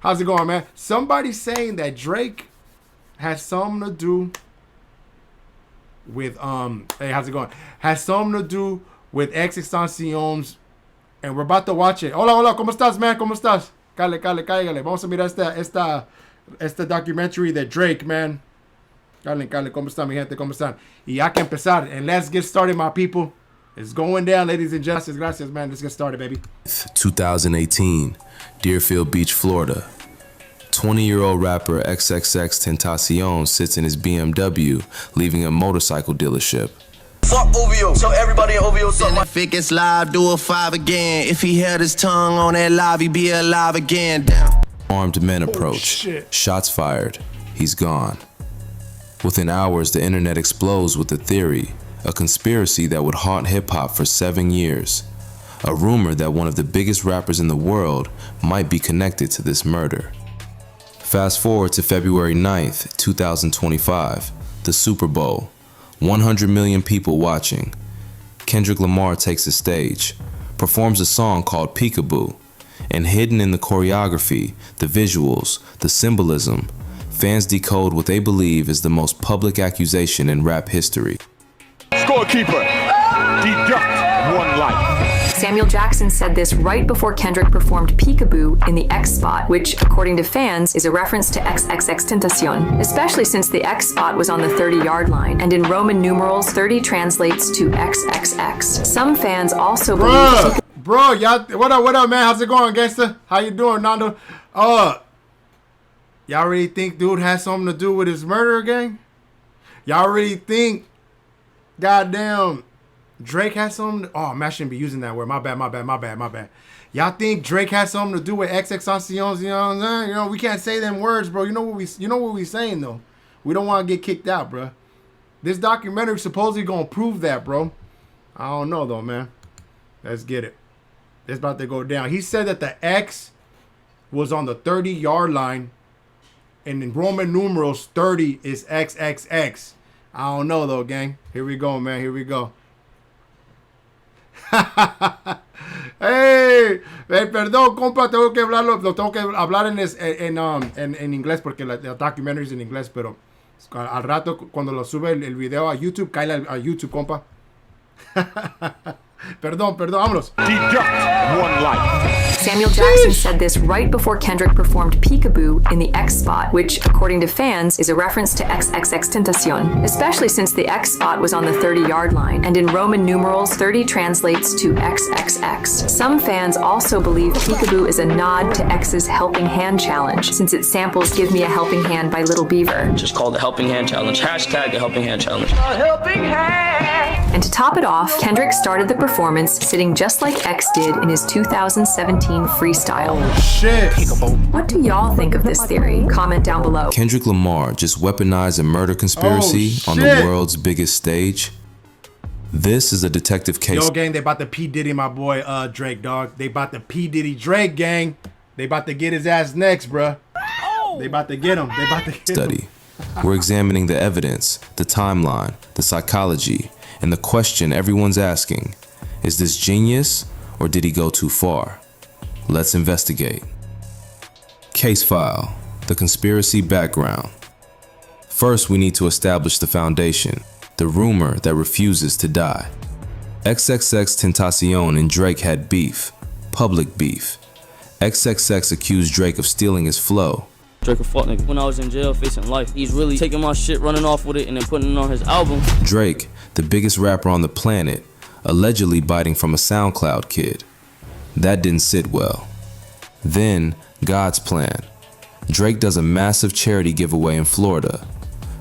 How's it going, man? Somebody's saying that Drake has something to do with hey, how's it going? Has something to do with XXXTentacion's, and we're about to watch it. Hola, hola, ¿cómo estás, man? ¿Cómo estás? Cállale. Vamos a mirar esta documentary de Drake, man. Cállale, ¿cómo están, mi gente? ¿Cómo están? Y ya que empezar, and let's get started, my people. It's going down, ladies and gentlemen. Gracias, man. Let's get started, baby. 2018, Deerfield Beach, Florida. 20-year-old rapper XXXTentacion sits in his BMW, leaving a motorcycle dealership. Fuck OVO. So everybody in OVO suck my. If it gets live, do a 5 again. If he held his tongue on that live, he'd be alive again. Down. Armed men approach. Shots fired. He's gone. Within hours, the internet explodes with a theory, a conspiracy that would haunt hip-hop for 7 years. A rumor that one of the biggest rappers in the world might be connected to this murder. Fast forward to February 9th, 2025, the Super Bowl. 100 million people watching. Kendrick Lamar takes the stage, performs a song called Peekaboo, and hidden in the choreography, the visuals, the symbolism, fans decode what they believe is the most public accusation in rap history. Scorekeeper, deduct 1 life. Samuel Jackson said this right before Kendrick performed Peekaboo in the X spot, which, according to fans, is a reference to XXXTentacion, especially since the X spot was on the 30-yard line, and in Roman numerals, 30 translates to XXX. Some fans also believe... Bro, y'all, what up, man? How's it going, gangster? How you doing, Nando? Y'all really think dude has something to do with his murder, gang? Y'all really think, goddamn, Drake has something? Oh, man, I shouldn't be using that word. My bad. Y'all think Drake has something to do with XXXTentacion? You know what I'm saying? You know, we can't say them words, bro. You know what we saying, though. We don't want to get kicked out, bro. This documentary supposedly gonna prove that, bro. I don't know, though, man. Let's get it. It's about to go down. He said that the X was on the 30-yard line, and in Roman numerals, 30 is XXX. I don't know, though, gang. Here we go, man. Here we go. Hey, perdón, compa, tengo que hablar en inglés porque la documentary es en inglés, pero al rato cuando lo sube el video a YouTube, cae a YouTube, compa. Perdón, vámonos. Deduct 1 life. Samuel Jackson said this right before Kendrick performed Peekaboo in the X spot, which, according to fans, is a reference to XXXTentacion, especially since the X spot was on the 30-yard line, and in Roman numerals, 30 translates to XXX. Some fans also believe Peekaboo is a nod to X's Helping Hand Challenge, since it samples Give Me a Helping Hand by Little Beaver. Just called the Helping Hand Challenge. Hashtag the Helping Hand Challenge. Helping Hand! And to top it off, Kendrick started the performance sitting just like X did in his 2017 freestyle. Oh, shit. What do y'all think of this theory? Comment down below. Kendrick Lamar just weaponized a murder conspiracy on the world's biggest stage. This is a detective case. Yo, gang, they about to P. Diddy my boy Drake, dog. They about to P. Diddy Drake, gang. They about to get his ass next, bruh. They about to get him. Study. We're examining the evidence, the timeline, the psychology, and the question everyone's asking, is this genius or did he go too far? Let's investigate. Case file, the conspiracy background. First, we need to establish the foundation, the rumor that refuses to die. XXXTentacion and Drake had beef, public beef. XXX accused Drake of stealing his flow. Drake a fuck nigga. When I was in jail facing life, he's really taking my shit, running off with it, and then putting it on his album. Drake, the biggest rapper on the planet, allegedly biting from a SoundCloud kid. That didn't sit well. Then, God's plan. Drake does a massive charity giveaway in Florida.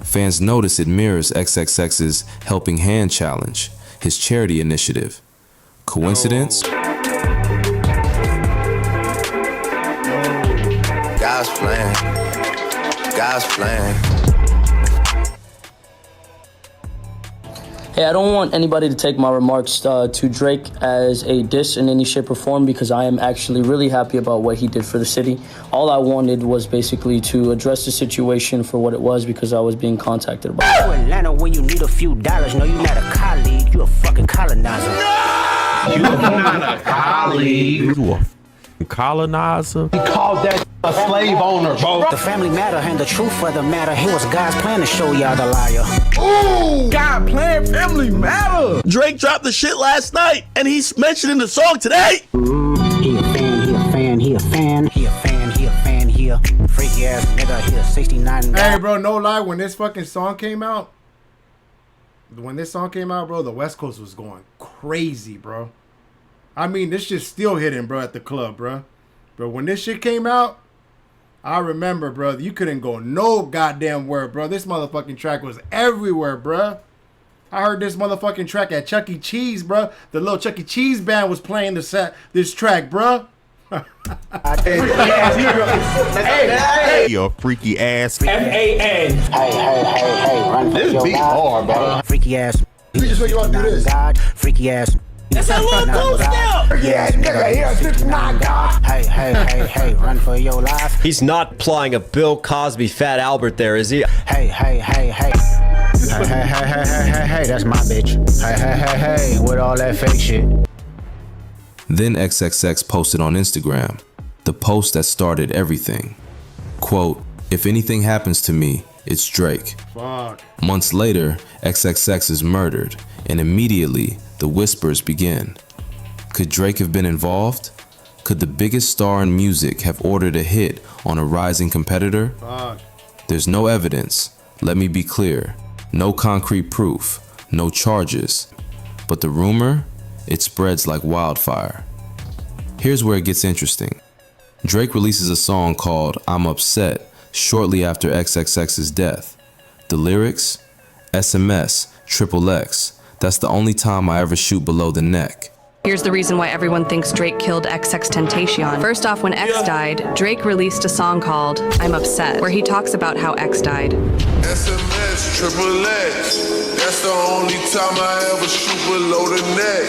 Fans notice it mirrors XXX's Helping Hand Challenge, his charity initiative. Coincidence? God's plan. God's plan. Hey, I don't want anybody to take my remarks to Drake as a diss in any shape or form, because I am actually really happy about what he did for the city. All I wanted was basically to address the situation for what it was, because I was being contacted about it. Atlanta when you need a few dollars. No, you're not a colleague, you a fucking colonizer. No! You're not a colleague. colonizer. He called that a slave owner, bro. The family matter and the truth of the matter. It was God's plan to show y'all the liar. Ooh, God plan family matter. Drake dropped the shit last night, and he's mentioned in the song today. He a fan, he a fan, he a fan, he a fan, he a fan, he a freaky ass nigga, he a 69. Hey, bro, no lie. When this fucking song came out, bro, the West Coast was going crazy, bro. I mean, this shit's still hitting, bro, at the club, bro. But when this shit came out, I remember, bro, you couldn't go no goddamn where, bro. This motherfucking track was everywhere, bro. I heard this motherfucking track at Chuck E. Cheese, bro. The little Chuck E. Cheese band was playing this track, bro. Hey, you freaky ass. M-A-N. Hey, run for This your beat life. hard, bro. Freaky ass. We just want you to do this. God, freaky ass. That's a little cool style. Freaky ass nigga, he a 69 God. Hey, run for your life. He's not playing a Bill Cosby Fat Albert there, is he? Hey, that's my bitch. Hey, with all that fake shit. Then XXX posted on Instagram the post that started everything. Quote, "If anything happens to me, it's Drake." Fuck. Months later, XXX is murdered, and immediately the whispers begin. Could Drake have been involved? Could the biggest star in music have ordered a hit on a rising competitor? Fuck. There's no evidence, let me be clear. No concrete proof, no charges. But the rumor, it spreads like wildfire. Here's where it gets interesting. Drake releases a song called "I'm Upset" shortly after XXX's death. The lyrics? SMS, XXX. That's the only time I ever shoot below the neck. Here's the reason why everyone thinks Drake killed XXXTentacion. First off, when X died, Drake released a song called "I'm Upset," where he talks about how X died. SMS, XXX. That's the only time I ever shoot below the neck.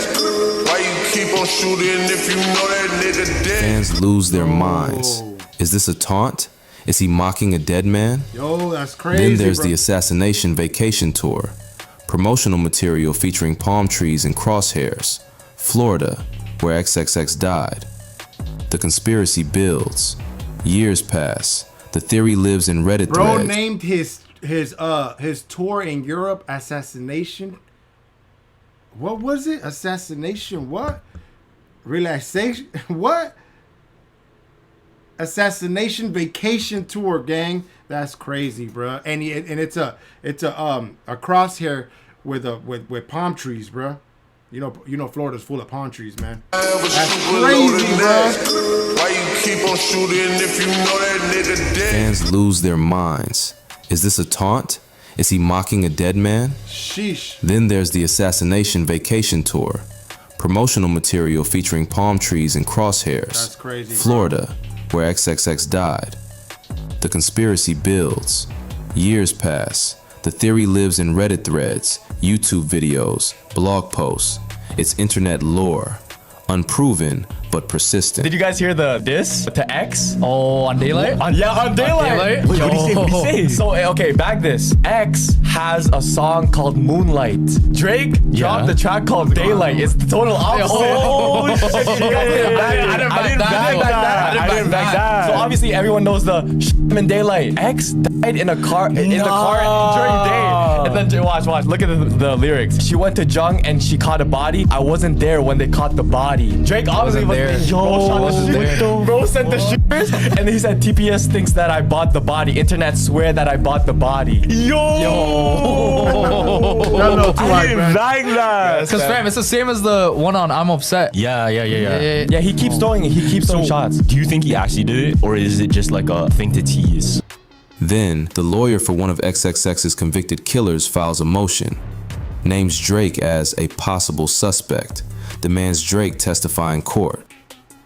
Why you keep on shooting if you know that nigga dead? Fans lose their minds. Is this a taunt? Is he mocking a dead man? Yo, that's crazy. Then there's bro. the Assassination Vacation Tour. Promotional material featuring palm trees and crosshairs. Florida, where XXX died. The conspiracy builds. Years pass. The theory lives in Reddit Bro threads. named his tour in Europe Assassination. What was it? Assassination what? Relaxation what? Assassination Vacation Tour, gang. That's crazy, bro. And it's a crosshair with palm trees, bro. You know Florida's full of palm trees, man. That's crazy, bro. Why you keep on shooting if you know that nigga dead? Fans lose their minds. Is this a taunt? Is he mocking a dead man? Sheesh. Then there's the Assassination Vacation Tour. Promotional material featuring palm trees and crosshairs. That's crazy, Florida, where XXX died. The conspiracy builds. Years pass. The theory lives in Reddit threads, YouTube videos, blog posts. It's internet lore. Unproven, but persistent. Did you guys hear the diss to X? Oh, on Daylight? On Daylight. Wait, what did he say? So, okay, back this. X has a song called Moonlight. Drake dropped the track called Daylight. It's the total opposite. Oh, shit. I didn't back that. So, obviously, everyone knows the in Daylight. X died in a car, in the car during day. And then, watch. Look at the lyrics. She went to Jung and she caught a body. I wasn't there when they caught the body. Drake obviously was there. Bro sent the shooters, and he said TPS thinks that I bought the body. Internet swear that I bought the body. I didn't like that. Because fam, it's the same as the one on "I'm Upset." Yeah. He keeps throwing shots. Do you think he actually did it, or is it just like a thing to tease? Then, the lawyer for one of XXX's convicted killers files a motion. Names Drake as a possible suspect. Demands Drake testify in court.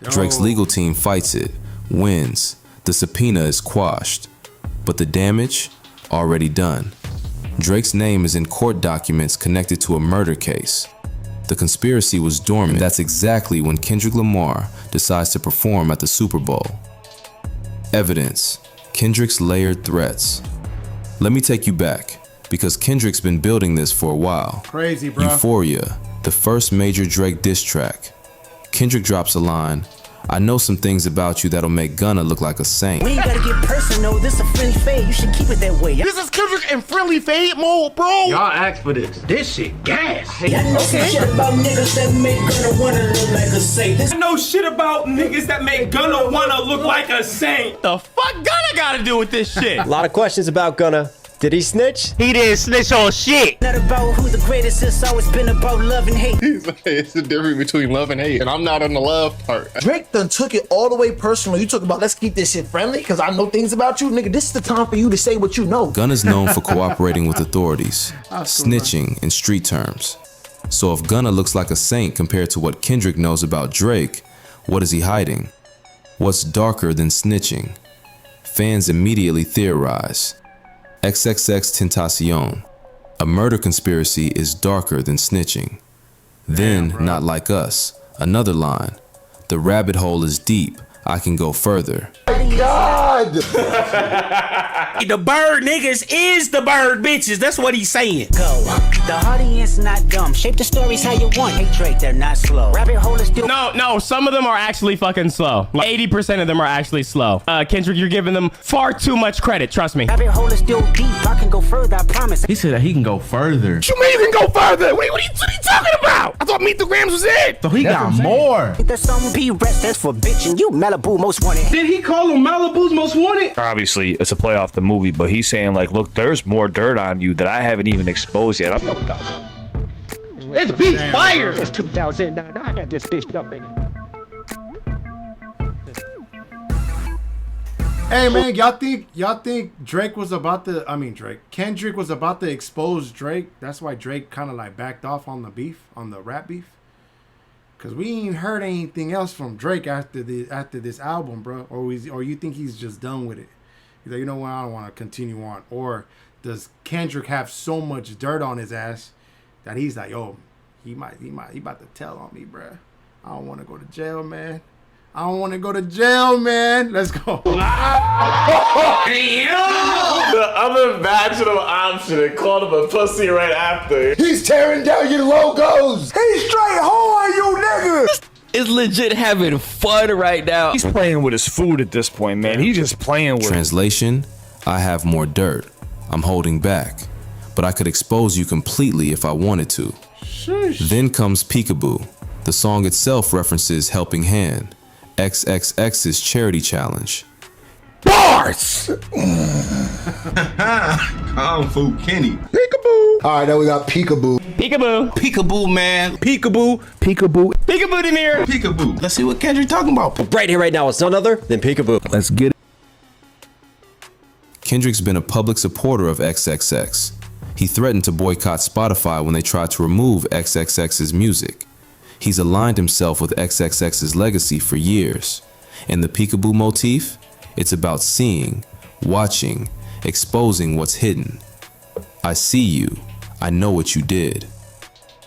Drake's legal team fights it, wins. The subpoena is quashed. But the damage? Already done. Drake's name is in court documents connected to a murder case. The conspiracy was dormant. And that's exactly when Kendrick Lamar decides to perform at the Super Bowl. Evidence. Kendrick's layered threats. Let me take you back, because Kendrick's been building this for a while. Crazy, bro. Euphoria, the first major Drake diss track. Kendrick drops a line, I know some things about you that'll make Gunna look like a saint. We ain't gotta get personal, this a friendly fade. You should keep it that way. This is Kendrick in friendly fade mode, bro. Y'all asked for this. This shit gas. I know some shit about niggas that make Gunna wanna look like a saint. I know shit about niggas that make Gunna wanna look like a saint. The fuck Gunna gotta do with this shit? A lot of questions about Gunna. Did he snitch? He didn't snitch on shit. Not about who the greatest, it's always been about love and hate. It's the difference between love and hate, and I'm not on the love part. Drake done took it all the way personal. You talk about let's keep this shit friendly because I know things about you, nigga. This is the time for you to say what you know. Gunna's known for cooperating with authorities, snitching in street terms. So if Gunna looks like a saint compared to what Kendrick knows about Drake, what is he hiding? What's darker than snitching? Fans immediately theorize. XXXTentacion. A murder conspiracy is darker than snitching. Then, not like us. Another line. The rabbit hole is deep. I can go further. God! The bird niggas is the bird bitches. That's what he's saying. Go. The audience not dumb. Shape the stories how you want. Hey Drake, they're not slow. Rabbit hole is still. No, some of them are actually fucking slow. Like 80% of them are actually slow. Kendrick, you're giving them far too much credit. Trust me. Rabbit hole is still deep. I can go further. I promise. He said that he can go further. What you mean you can go further? What are you talking about? I thought Meet the Grams was it. So he got more. There's some B-rest that's for bitching. You Malibu most wanted. Did he call him Malibu's most wanted? Obviously, it's a play off the movie, but he's saying like, look, there's more dirt on you that I haven't even exposed yet. It's beat fire. It's 2009. I got this bitch up in it. Hey man, y'all think Drake was about to? Kendrick was about to expose Drake. That's why Drake kind of like backed off on the beef, on the rap beef. Cause we ain't heard anything else from Drake after this album, bro. Or you think he's just done with it? He's like, you know what? I don't want to continue on. Or does Kendrick have so much dirt on his ass that he's like, yo, he about to tell on me, bro. I don't want to go to jail, man. I don't want to go to jail, man. Let's go. The unimaginable option and called him a pussy right after. He's tearing down your logos. He's straight hard, you niggas. Is legit having fun right now. He's playing with his food at this point, man. He's just playing with Translation, I have more dirt. I'm holding back. But I could expose you completely if I wanted to. Sheesh. Then comes Peekaboo. The song itself references Helping Hand, XXX's charity challenge. Bars! Kung Fu Kenny. Peekaboo. All right, now we got Peekaboo. Peekaboo. Peekaboo, man. Peekaboo. Peekaboo. Peekaboo in here. Peekaboo. Let's see what Kendrick talking about. Right here, right now, it's none other than Peekaboo. Let's get it. Kendrick's been a public supporter of XXX. He threatened to boycott Spotify when they tried to remove XXX's music. He's aligned himself with XXX's legacy for years. And the Peekaboo motif? It's about seeing, watching, exposing what's hidden. I see you. I know what you did.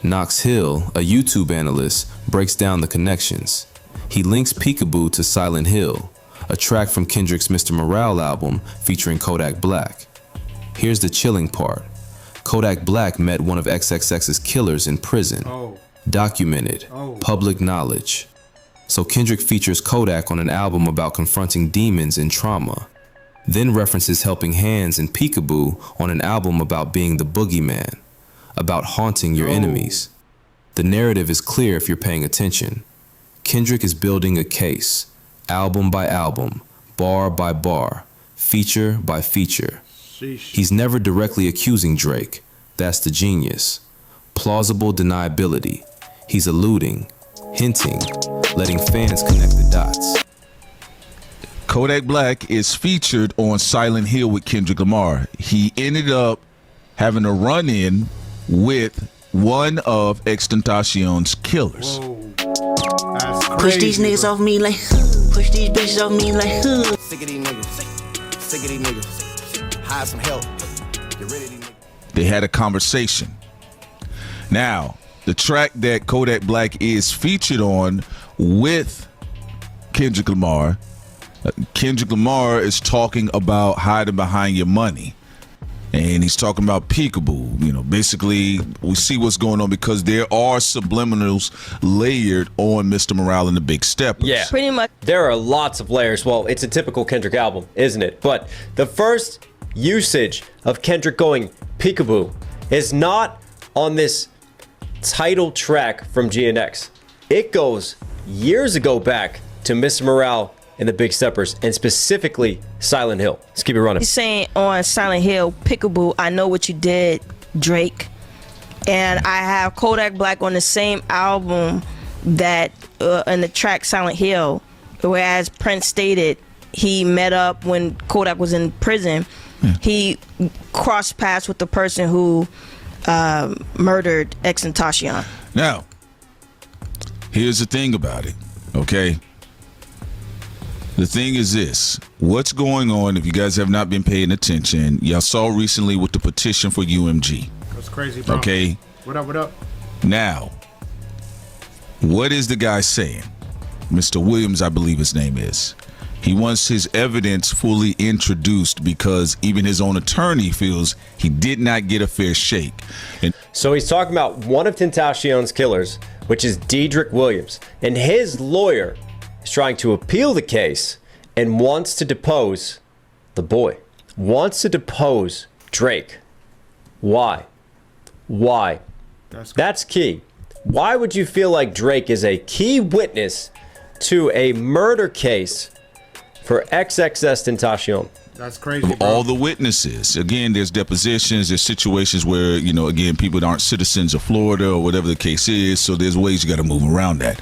Knox Hill, a YouTube analyst, breaks down the connections. He links Peekaboo to Silent Hill, a track from Kendrick's Mr. Morale album featuring Kodak Black. Here's the chilling part. Kodak Black met one of XXX's killers in prison. Documented, public knowledge. So Kendrick features Kodak on an album about confronting demons and trauma. Then references Helping Hands and Peekaboo on an album about being the boogeyman, about haunting your enemies. The narrative is clear if you're paying attention. Kendrick is building a case, album by album, bar by bar, feature by feature. He's never directly accusing Drake. That's the genius. Plausible deniability. He's alluding, hinting, letting fans connect the dots. Kodak Black is featured on Silent Hill with Kendrick Lamar. He ended up having a run-in with one of XXXTentacion's killers. Push these niggas off me like, push these bitches off me like, Sick of these niggas. Sick of these niggas. Hire some help. Get rid of these niggas. They had a conversation. Now, the track that Kodak Black is featured on with Kendrick Lamar is talking about hiding behind your money. and he's talking about peekaboo. You know, basically, we see what's going on because there are subliminals layered on Mr. Morale and the Big Steppers. Yeah, pretty much. There are lots of layers. Well, it's a typical Kendrick album, isn't it? But the first usage of Kendrick going peekaboo is not on this title track from GNX. It goes years ago back to Mr. Morale and the Big Steppers, and specifically Silent Hill. Let's keep it running. He's saying on Silent Hill, peekaboo, I know what you did, Drake. And I have Kodak Black on the same album that in the track Silent Hill, whereas Prince stated he met up when Kodak was in prison. He crossed paths with the person who murdered XXXTentacion. Now, here's the thing about it, okay? The thing is this. What's going on, if you guys have not been paying attention, y'all saw recently with the petition for UMG. That's crazy, bro. Okay? What up, what up? Now, what is the guy saying? Mr. Williams, I believe his name is. He wants his evidence fully introduced because even his own attorney feels he did not get a fair shake. And so he's talking about one of Tentacion's killers, which is Dedrick Williams, and his lawyer is trying to appeal the case and wants to depose the boy, wants to depose Drake. Why? That's key. Why would you feel like Drake is a key witness to a murder case for XXXTentacion? That's crazy, of all the witnesses. Again, there's depositions, there's situations where, you know, again, people aren't citizens of Florida or whatever the case is, so there's ways you got to move around that.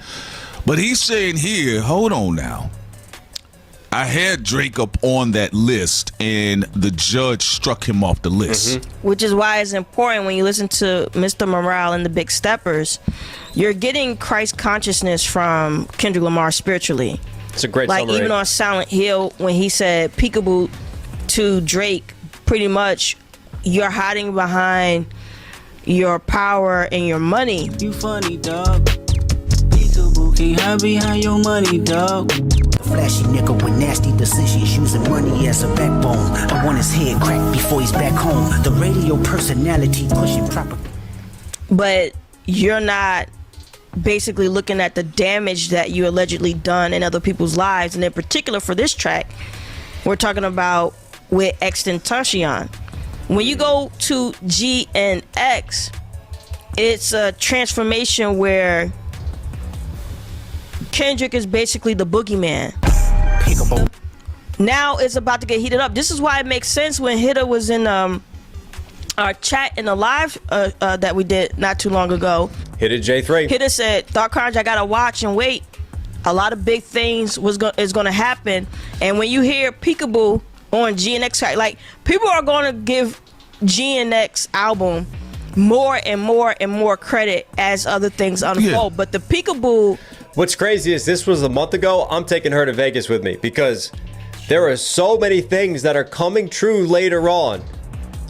But he's saying here, hold on now. I had Drake up on that list, and the judge struck him off the list. Which is why it's important when you listen to Mr. Morale and the Big Steppers, you're getting Christ consciousness from Kendrick Lamar spiritually. It's a great like summary. Even on Silent Hill, when he said peekaboo to Drake, pretty much you're hiding behind your power and your money. You funny, dog. Peekaboo can't hide behind your money, dog. Flashy nigga with nasty decisions, using money as a backbone. I want his head cracked before he's back home. The radio personality pushing proper. But you're not basically looking at the damage that you allegedly done in other people's lives, and in particular for this track, we're talking about with XXXTentacion. When you go to GNX, it's a transformation where Kendrick is basically the boogeyman. Now it's about to get heated up. This is why it makes sense when Hitta was in our chat in the live that we did not too long ago. Hitta J3. Hitta said, Thought Carnage, I gotta watch and wait. A lot of big things is gonna happen. And when you hear peekaboo on GNX, like, people are gonna give GNX album more and more and more credit as other things unfold. But the peekaboo. What's crazy is this was a month ago. I'm taking her to Vegas with me because there are so many things that are coming true later on.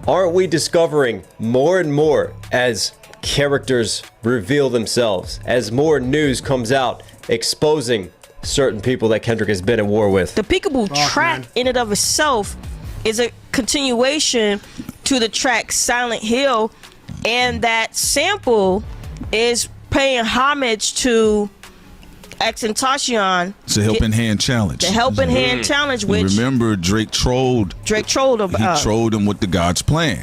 Aren't we discovering more and more as characters reveal themselves, as more news comes out exposing certain people that Kendrick has been at war with? The peekaboo track in and of itself is a continuation to the track Silent Hill, and that sample is paying homage to XXXTentacion. It's a helping hand challenge. The helping hand challenge, which remember Drake trolled about. He trolled him with the God's plan.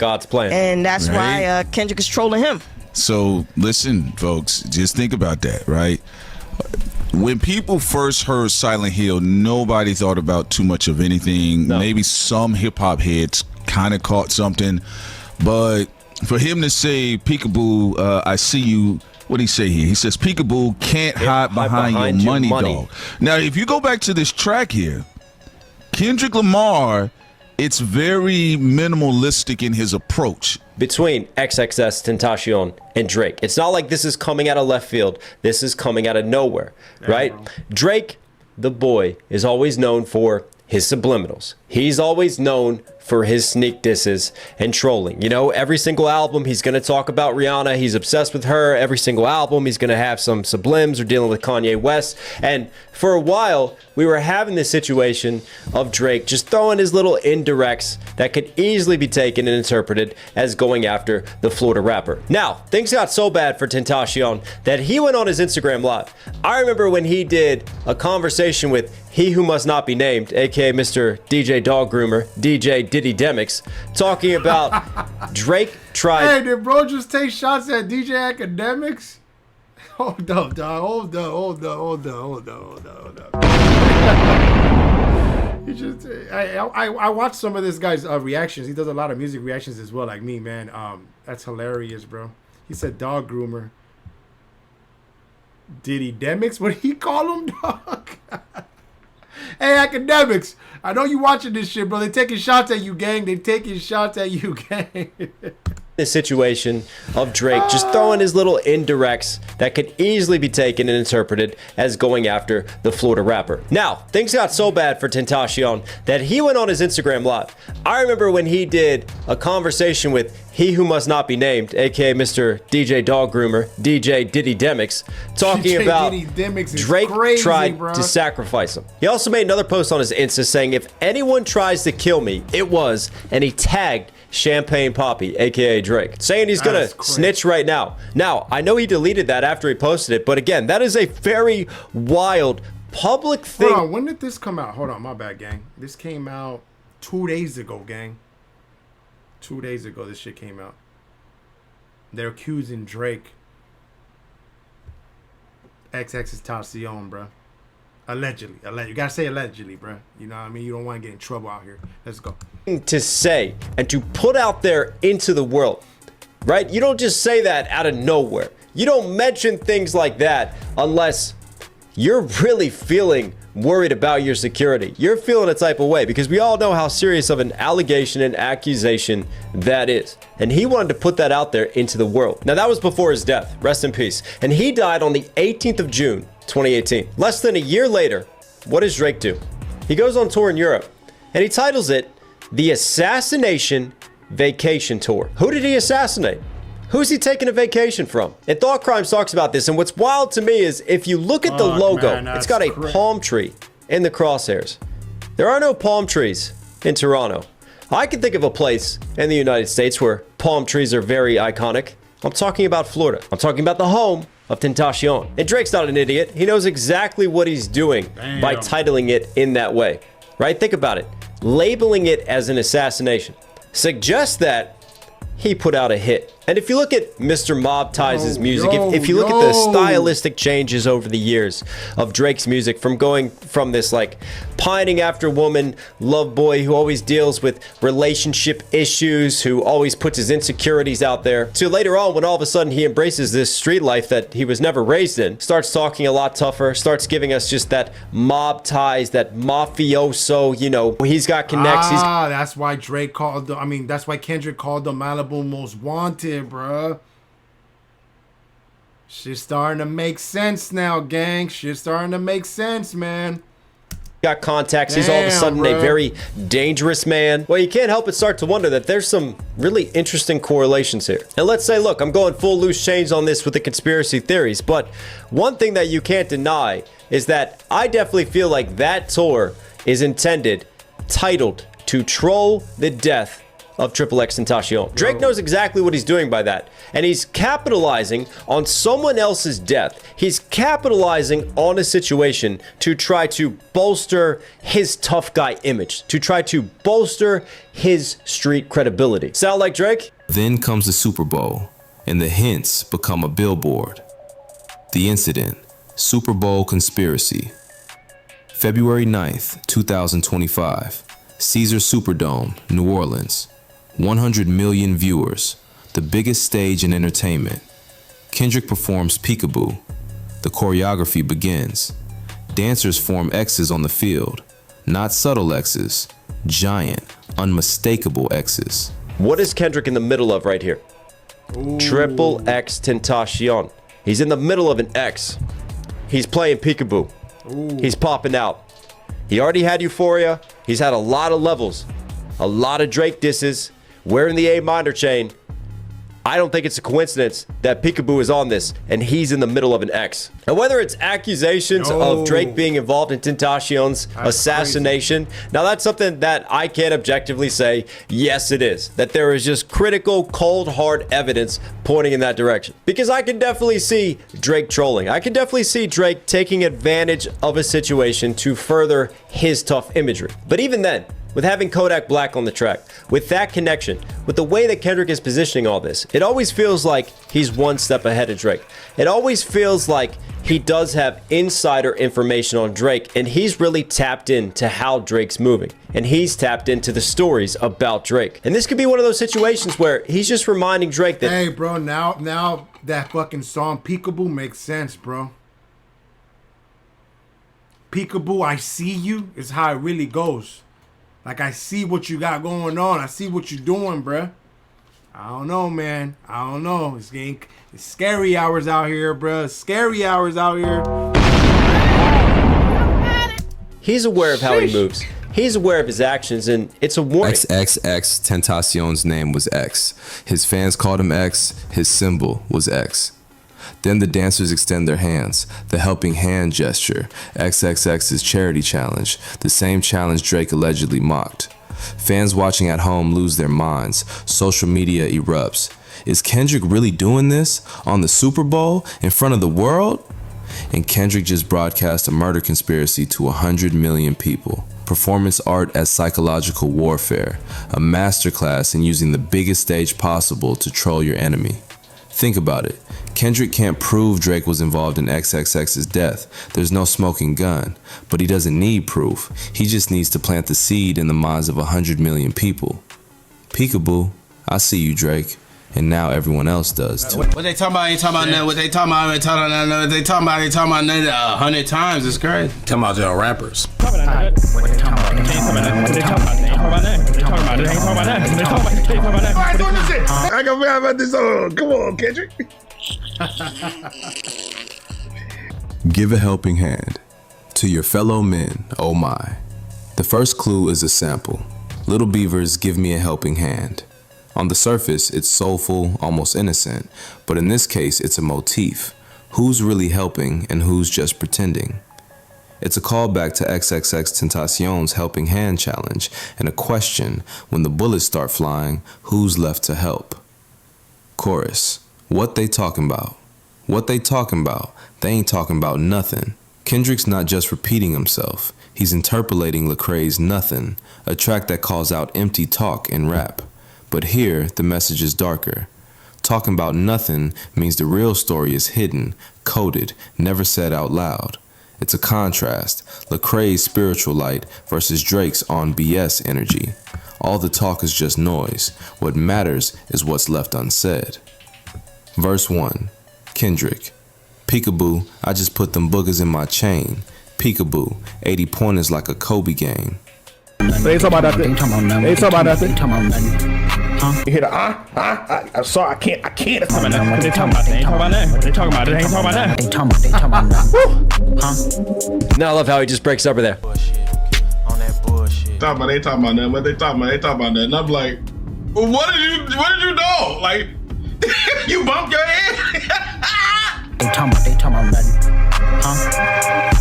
And that's why Kendrick is trolling him. So listen, folks, just think about that, right? When people first heard Silent Hill, nobody thought about too much of anything. Maybe some hip hop heads kind of caught something, but for him to say peekaboo, I see you. What did he say here? He says peekaboo can't hide behind your money, dog. Now, if you go back to this track here, Kendrick Lamar, it's very minimalistic in his approach. Between XXXTentacion and Drake. It's not like this is coming out of left field. This is coming out of nowhere, right? Drake, the boy, is always known for his subliminals. he's always known for his sneak disses and trolling. You know, every single album he's going to talk about Rihanna. He's obsessed with her. Every single album he's going to have some sublims or dealing with Kanye West. And for a while, we were having this situation of Drake just throwing his little indirects that could easily be taken and interpreted as going after the Florida rapper. Now, things got so bad for Tentacion that he went on his Instagram Live. I remember when he did a conversation with He Who Must Not Be Named, aka Mr. DJ Dog Groomer, DJ Diddy Demics, talking about Drake tried. Hey, did bro just take shots at DJ Academics? Hold up, dog. Hold up. He just, I watched some of this guy's reactions. He does a lot of music reactions as well, like me, man. That's hilarious, bro. He said dog groomer. Diddy Demics? What did he call him, dog? Hey, Academics, I know you watching this shit, bro. They taking shots at you, gang. They taking shots at you, gang. This situation of Drake just throwing his little indirects that could easily be taken and interpreted as going after the Florida rapper. Now, things got so bad for Tentacion that he went on his Instagram Live. I remember when he did a conversation with He Who Must Not Be Named, aka Mr. DJ Dog Groomer, DJ Diddy Demics, talking DJ about Diddy Demics is Drake crazy, tried bro. to sacrifice him. He also made another post on his Insta saying, if anyone tries to kill me, it was, and he tagged Champagne Poppy, aka Drake, saying he's gonna snitch right now. Now, I know he deleted that after he posted it, but again, that is a very wild public thing. Hold on, when did this come out? Hold on, my bad, gang. This came out 2 days ago, gang. 2 days ago, this shit came out. They're accusing Drake. XXXTentacion, bro. Allegedly. You gotta say allegedly, bro. You know what I mean? You don't want to get in trouble out here. Let's go. To say and to put out there into the world, right? You don't just say that out of nowhere. You don't mention things like that unless you're really feeling worried about your security. You're feeling a type of way, because we all know how serious of an allegation and accusation that is. And he wanted to put that out there into the world. Now, that was before his death. Rest in peace. And he died on the 18th of June, 2018. Less than a year later, what does Drake do? He goes on tour in Europe, and he titles it The Assassination Vacation Tour. Who did he assassinate? Who's he taking a vacation from? And Thought Crimes talks about this, and what's wild to me is if you look at the logo, man, it's got a palm tree in the crosshairs. There are no palm trees in Toronto. I can think of a place in the United States where palm trees are very iconic. I'm talking about Florida. I'm talking about the home of Tentacion. And Drake's not an idiot. He knows exactly what he's doing by titling it in that way, right? Think about it. Labeling it as an assassination suggests that he put out a hit. And if you look at Mr. Mob Ties' music, if you look at the stylistic changes over the years of Drake's music, from going from this like pining after woman love boy who always deals with relationship issues, who always puts his insecurities out there, to later on when all of a sudden he embraces this street life that he was never raised in, starts talking a lot tougher, starts giving us just that mob ties, that mafioso, you know, he's got connects. That's why Drake called that's why Kendrick called the Malibu Most Wanted, bruh. Shit's starting to make sense now, gang. Shit's starting to make sense, man. Got contacts. He's all of a sudden a very dangerous man. Well, you can't help but start to wonder that there's some really interesting correlations here. And let's say, look, I'm going full loose change on this with the conspiracy theories, but one thing that you can't deny is that I definitely feel like that tour is intended, titled, to troll the death of XXXTentacion. Drake knows exactly what he's doing by that, and he's capitalizing on someone else's death. He's capitalizing on a situation to try to bolster his tough guy image, to try to bolster his street credibility. Sound like Drake? Then comes the Super Bowl, and the hints become a billboard. The incident, Super Bowl conspiracy. February 9th, 2025, Caesars Superdome, New Orleans. 100 million viewers, the biggest stage in entertainment. Kendrick performs Peekaboo. The choreography begins. Dancers form X's on the field. Not subtle X's, giant, unmistakable X's. What is Kendrick in the middle of right here? XXXTentacion. He's in the middle of an X. He's playing Peekaboo. He's popping out. He already had Euphoria. He's had a lot of levels, a lot of Drake disses. We're in the A minor chain. I don't think it's a coincidence that Peekaboo is on this and he's in the middle of an X. And whether it's accusations of Drake being involved in Tentacion's assassination, now that's something that I can't objectively say, yes it is. That there is just critical, cold, hard evidence pointing in that direction. Because I can definitely see Drake trolling. I can definitely see Drake taking advantage of a situation to further his tough imagery. But even then, with having Kodak Black on the track, with that connection, with the way that Kendrick is positioning all this, it always feels like he's one step ahead of Drake. It always feels like he does have insider information on Drake, and he's really tapped into how Drake's moving, and he's tapped into the stories about Drake. And this could be one of those situations where he's just reminding Drake that, hey bro, now that fucking song Peekaboo makes sense, bro. Peekaboo, I see you is how it really goes. Like, I see what you got going on. I see what you're doing, bruh. I don't know, man. I don't know. It's scary hours out here, bruh. Scary hours out here. he's aware of how he moves. He's aware of his actions, and it's a warning. XXXTentacion's name was X. His fans called him X. His symbol was X. Then the dancers extend their hands, the helping hand gesture, XXX's charity challenge, the same challenge Drake allegedly mocked. Fans watching at home lose their minds. Social media erupts. Is Kendrick really doing this on the Super Bowl in front of the world? And Kendrick just broadcast a murder conspiracy to 100 million people. Performance art as psychological warfare, a masterclass in using the biggest stage possible to troll your enemy. Think about it. Kendrick can't prove Drake was involved in XXX's death. There's no smoking gun. But he doesn't need proof. He just needs to plant the seed in the minds of 100 million people. Peekaboo, I see you, Drake. And now everyone else does too. What they talking about? Ain't talking about nothing. What they talking about? Ain't talking about nothing. What they talking about? Ain't talking about nothing 100 times. It's crazy. Talking about y'all rappers. What they talking about? What they talking about? What they talking about? What they talking about? They ain't talking about that. What they talking about? They ain't talking about that. What they talking about? They ain't talking about that. Alright, doing this shit. I can forget about this song. Come on, Kendrick. Give a helping hand to your fellow men, oh my. The first clue is a sample. Little Beaver's Give Me a Helping Hand. On the surface, it's soulful, almost innocent, but in this case, it's a motif. Who's really helping and who's just pretending? It's a callback to XXXTentacion's Helping Hand Challenge and a question, when the bullets start flying, who's left to help? Chorus, what they talking about? What they talking about? They ain't talking about nothing. Kendrick's not just repeating himself, he's interpolating Lecrae's Nothing, a track that calls out empty talk in rap. But here, the message is darker. Talking about nothing means the real story is hidden, coded, never said out loud. It's a contrast, Lecrae's spiritual light versus Drake's on BS energy. All the talk is just noise. What matters is what's left unsaid. Verse 1, Kendrick. Peekaboo, I just put them boogers in my chain. Peekaboo, 80 pointers like a Kobe game. They ain't talking about nothing. They ain't talking about nothing. You hear the I'm sorry, I can't. It's What they talking about? They ain't talking about that. What they talking about? They ain't talking about that. They talking about that. Now I love how he just breaks up there. They talking about nothing. What they talking about? They talking about nothing. I'm like, well, what did you do? Like, you bumped your head? They talking about nothing.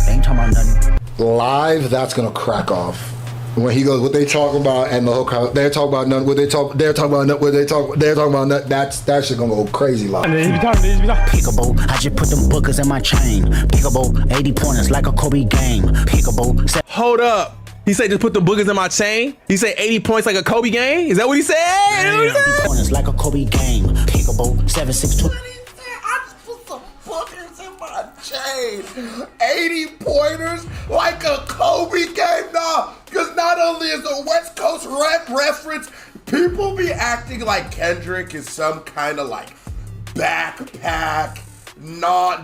They ain't talking about nothing. Live, that's gonna crack off. When he goes, what they talking about, and the whole crowd, they're talking about nothing. They're talking about nothing. They're talking about nothing. That shit gonna go crazy live. Peekaboo, I just put them bookers in my chain. Peekaboo, 80 pointers like a Kobe game. Peekaboo. Hold up. He said just put the boogers in my chain. He said 80 points like a Kobe game. Is that what he said? 80 pointers like a Kobe game. Peekaboo, 762. Chain 80 pointers like a Kobe game, nah. Because not only is the West Coast rap reference, people be acting like Kendrick is some kind of like backpack,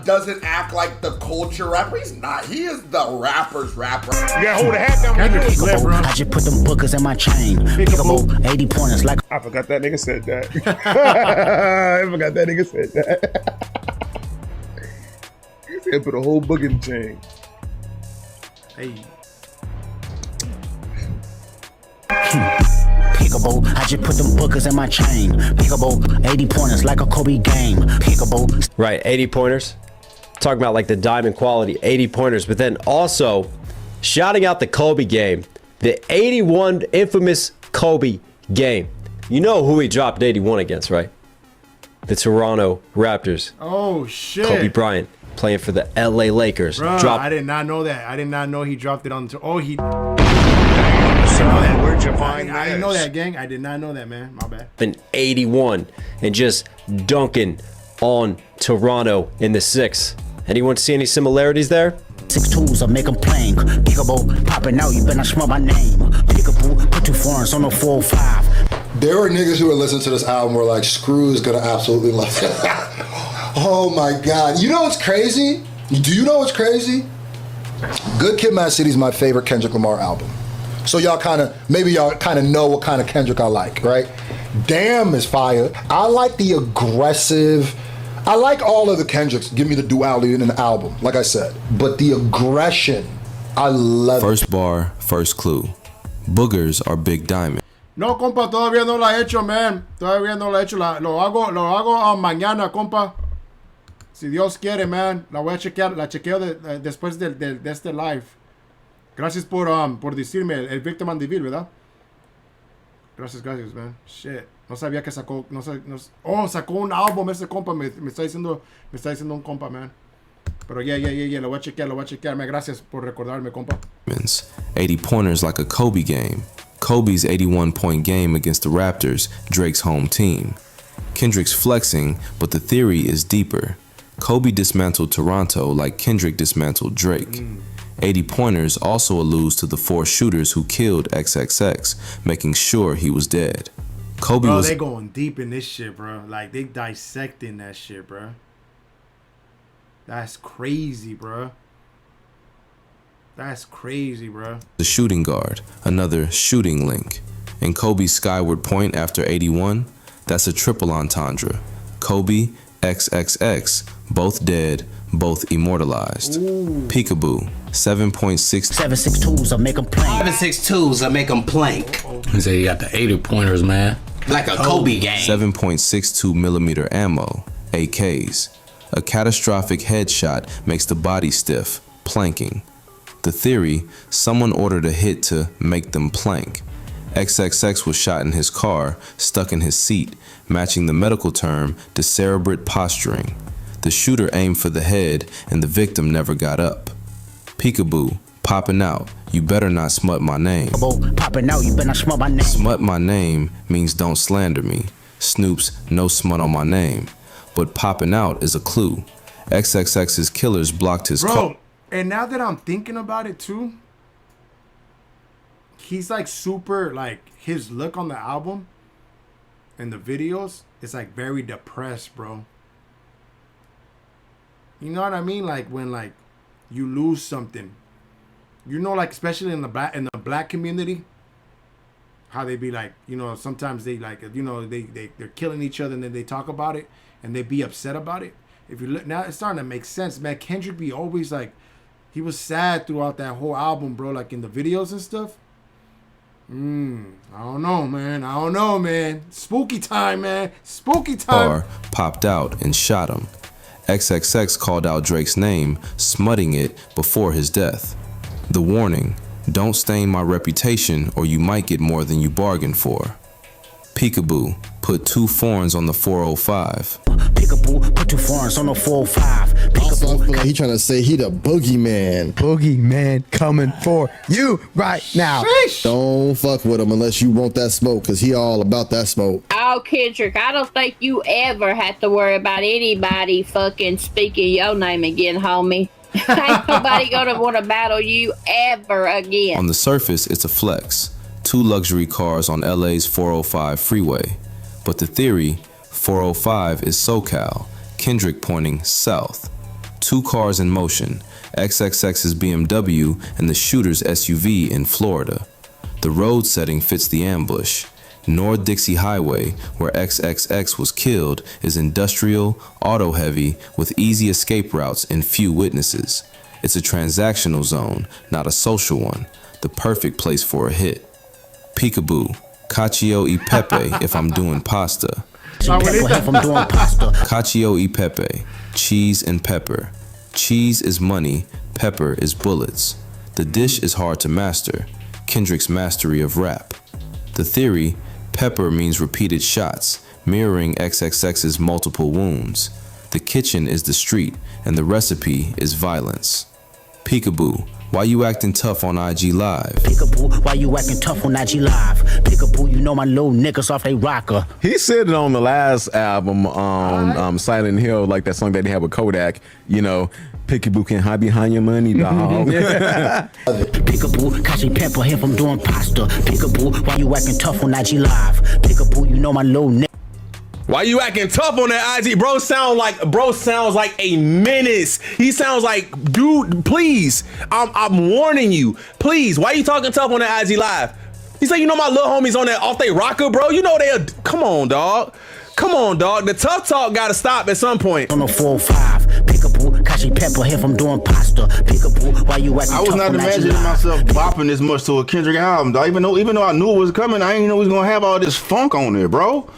doesn't act like the culture rapper. He's not. He is the rapper's rapper. You gotta hold the hat down. Peekaboo, I just put them bookers in my chain. Peekaboo, 80 pointers like. I forgot that nigga said that. I forgot that nigga said that. He said put a whole book in the chain. Hey. Pickable, I just put them bookers in my chain. Pickable, 80 pointers like a Kobe game. Pickable. Right, 80 pointers. Talking about like the diamond quality, 80 pointers. But then also shouting out the Kobe game. The 81 infamous Kobe game. You know who he dropped 81 against, right? The Toronto Raptors. Oh, shit. Kobe Bryant playing for the LA Lakers. Bruh, Dropped. I did not know that. I did not know he dropped it on. Oh, he. Where'd you find I didn't know that, gang. I did not know that, man. My bad. Been 81 and just dunking on Toronto in the 6. Anyone see any similarities there? 6 tools, I make them plank. Pickable, popping out, you better not smell my name. Pickable, put 2 foreigns on the 405. There were niggas who were listening to this album were like, Screw is gonna absolutely love it. Oh my God. You know what's crazy? Do you know what's crazy? Good Kid, Mad City is my favorite Kendrick Lamar album. So y'all kind of know what kind of Kendrick I like, right? Damn is fire. I like the aggressive. I like all of the Kendricks. Give me the duality in an album, like I said. But the aggression, I love it. First bar, first clue. Boogers are big diamond. No, compa, todavía no la he hecho, man. Todavía no la he hecho. Lo hago mañana, compa. Si Dios quiere, man. La voy a chequear. La chequeo después de este live. Gracias por decirme el Victim and Deville, ¿verdad? Gracias, man. Shit. No sabía que sacó. Sacó un álbum ese compa. Me está diciendo un compa, man. Pero yeah. Lo voy a chequear, man. Gracias por recordarme, compa. 80 pointers like a Kobe game. Kobe's 81-point game against the Raptors, Drake's home team. Kendrick's flexing, but the theory is deeper. Kobe dismantled Toronto like Kendrick dismantled Drake. 80 pointers also alludes to the 4 shooters who killed XXX, making sure he was dead. Kobe bro, was. They going deep in this shit, bro. Like they dissecting that shit, bro. That's crazy, bro. That's crazy, bro. The shooting guard, another shooting link. And Kobe's skyward point after 81, that's a triple entendre. Kobe, XXX, both dead, both immortalized. Peekaboo, 7.6. 7.6 tools, I make them plank. 7.6 tools, I make them plank. He said you got the 80 pointers, man. Like a Kobe game. 7.62 millimeter ammo, AKs. A catastrophic headshot makes the body stiff, planking. The theory, someone ordered a hit to make them plank. XXX was shot in his car, stuck in his seat, matching the medical term decerebrate posturing. The shooter aimed for the head and the victim never got up. Peekaboo, popping out, you better not smut my name. Popping out, you better not smut my name. Smut my name means don't slander me. Snoop's no smut on my name. But popping out is a clue. XXX's killers blocked his car. And now that I'm thinking about it too, he's like super, like his look on the album and the videos is like very depressed, bro. You know what I mean? Like when like you lose something, you know, like especially in the black community, how they be like, you know, sometimes they like, you know, they're killing each other and then they talk about it and they be upset about it. If you look now, it's starting to make sense, man. Kendrick be always like, he was sad throughout that whole album, bro. Like in the videos and stuff. I don't know, man. Spooky time, man. Spooky time. Popped out and shot him. XXX called out Drake's name, smutting it before his death. The warning, don't stain my reputation or you might get more than you bargained for. Peekaboo, put 2 foreigns on the 405. Peekaboo, put 2 foreigns on the 405. Peekaboo. I feel like he trying to say he the boogeyman. Boogeyman coming for you right now. Sheesh. Don't fuck with him unless you want that smoke, because he all about that smoke. Oh, Kendrick, I don't think you ever have to worry about anybody fucking speaking your name again, homie. Ain't nobody gonna want to battle you ever again. On the surface, it's a flex. 2 luxury cars on LA's 405 freeway. But the theory, 405 is SoCal, Kendrick pointing south. 2 cars in motion, XXX's BMW and the shooter's SUV in Florida. The road setting fits the ambush. North Dixie Highway, where XXX was killed, is industrial, auto-heavy, with easy escape routes and few witnesses. It's a transactional zone, not a social one. The perfect place for a hit. Peekaboo, cacio e pepe if I'm doing pasta. Cacio e pepe, cheese and pepper. Cheese is money, pepper is bullets. The dish is hard to master, Kendrick's mastery of rap. The theory, pepper means repeated shots, mirroring XXX's multiple wounds. The kitchen is the street, and the recipe is violence. Peekaboo, why you acting tough on IG Live? Peekaboo, why you acting tough on IG Live? Peekaboo, you know my little niggas off they rocker. He said it on the last album, Silent Hill, like that song that they had with Kodak, you know, Peekaboo can hide behind your money, dog. Peekaboo, catch a pepper here from doing pasta. Peekaboo, why you acting tough on IG Live? Peekaboo, you know my little nigga. Why you acting tough on that IG? Bro sounds like a menace. He sounds like, dude, please. I'm warning you. Please, why you talking tough on that IG Live? He said, you know my little homies on that off they rocker, bro. You know they come on, dog. Come on, dog. The tough talk gotta stop at some point. On the 405, Peekaboo, catch a pepper here from doing pasta. Peekaboo, why you acting I was tough not on IG imagining Live? myself bopping this much to a Kendrick album, dog. Even though I knew it was coming, I didn't know he was gonna have all this funk on there, bro.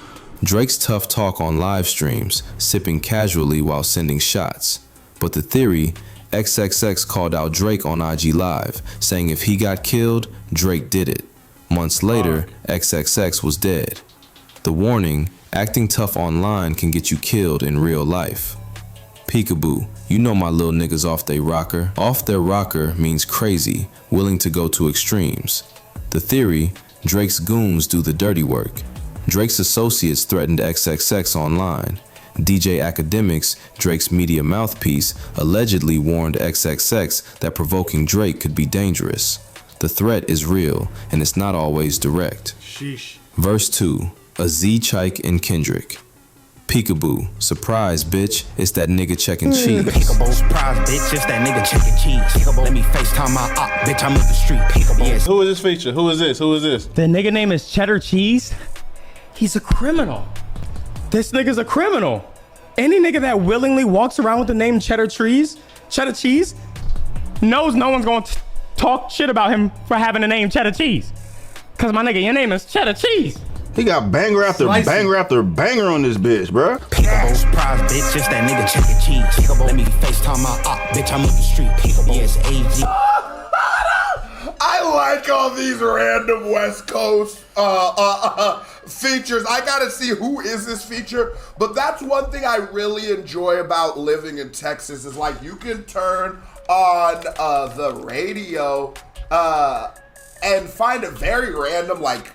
Drake's tough talk on live streams, sipping casually while sending shots. But the theory, XXX called out Drake on IG Live, saying if he got killed, Drake did it. Months later, XXX was dead. The warning, acting tough online can get you killed in real life. Peekaboo, you know my little niggas off they rocker. Off their rocker means crazy, willing to go to extremes. The theory, Drake's goons do the dirty work. Drake's associates threatened XXX online. DJ Academics, Drake's media mouthpiece, allegedly warned XXX that provoking Drake could be dangerous. The threat is real, and it's not always direct. Sheesh. Verse 2, a Z Chike and Kendrick. Peekaboo, surprise bitch, it's that nigga checking cheese. Peekaboo, surprise bitch, it's that nigga checking cheese. Peekaboo, let me FaceTime my op, bitch, I'm up the street. Peekaboo. Yes. Who is this feature? Who is this? Who is this? The nigga name is Cheddar Cheese. He's a criminal. This nigga's a criminal. Any nigga that willingly walks around with the name Cheddar Cheese knows no one's going to talk shit about him for having the name Cheddar Cheese. Cause my nigga, your name is Cheddar Cheese. He got banger after banger after banger on this bitch, bruh. Peekaboo, surprise bitch, it's that nigga checking cheese. Peekaboo, let me FaceTime my op, bitch, I'm up the street. Peekaboo, yes, AG. I like all these random West Coast features. I gotta see who is this feature, but that's one thing I really enjoy about living in Texas is like you can turn on the radio and find a very random like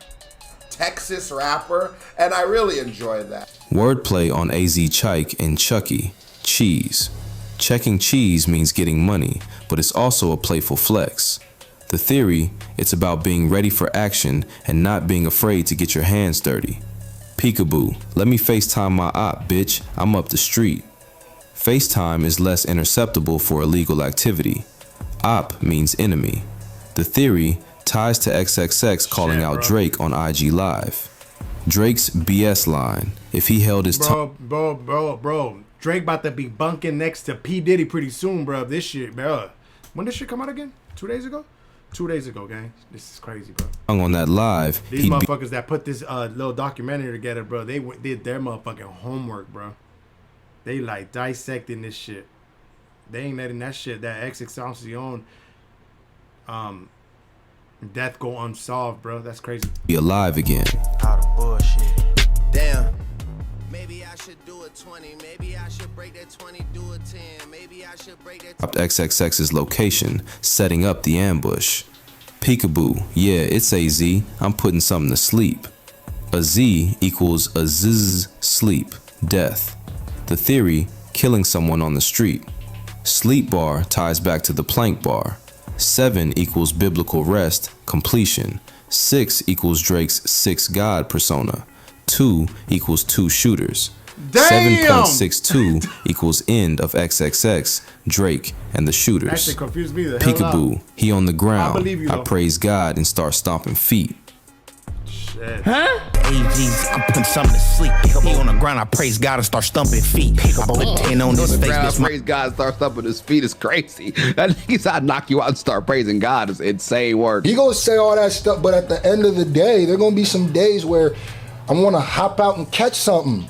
Texas rapper, and I really enjoy that. Wordplay on AZ Chike and Chucky, cheese. Checking cheese means getting money, but it's also a playful flex. The theory, it's about being ready for action and not being afraid to get your hands dirty. Peekaboo, let me FaceTime my op, bitch, I'm up the street. FaceTime is less interceptable for illegal activity. Op means enemy. The theory ties to XXX calling out Drake on IG Live. Drake's BS line, if he held his tongue. Bro. Drake about to be bunking next to P. Diddy pretty soon, bro. This shit, bro. When did shit come out again? 2 days ago? 2 days ago, gang. This is crazy, bro. On that live, these motherfuckers that put this little documentary together, bro, they did their motherfucking homework, bro. They like dissecting this shit. They ain't letting that shit, that XXXTentacion death go unsolved, bro. That's crazy. Be alive again. Out of bullshit. Damn. Maybe I should do a 20. Maybe I should break that 20, do a 10. Maybe I should break that. Dropped XXX's location, setting up the ambush. Peekaboo, yeah, it's AZ. I'm putting something to sleep. A Z equals a zzz, sleep, death. The theory, killing someone on the street. Sleep bar ties back to the plank bar. 7 equals biblical rest, completion. 6 equals Drake's 6 God persona. 2 equals 2 shooters. 7.62 equals end of XXX, Drake, and the shooters. That shit confused me the hell Peekaboo, out. he on the ground. I believe you, I though. praise God and start stomping feet. Huh? AGs, I'm putting something to sleep. He on the ground, I praise God and start stumping feet. I put 10 on his face. I praise God and start stumping his feet is crazy. That nigga's I knock you out and start praising God is insane work. He gonna say all that stuff, but at the end of the day, there gonna be some days where I'm gonna hop out and catch something.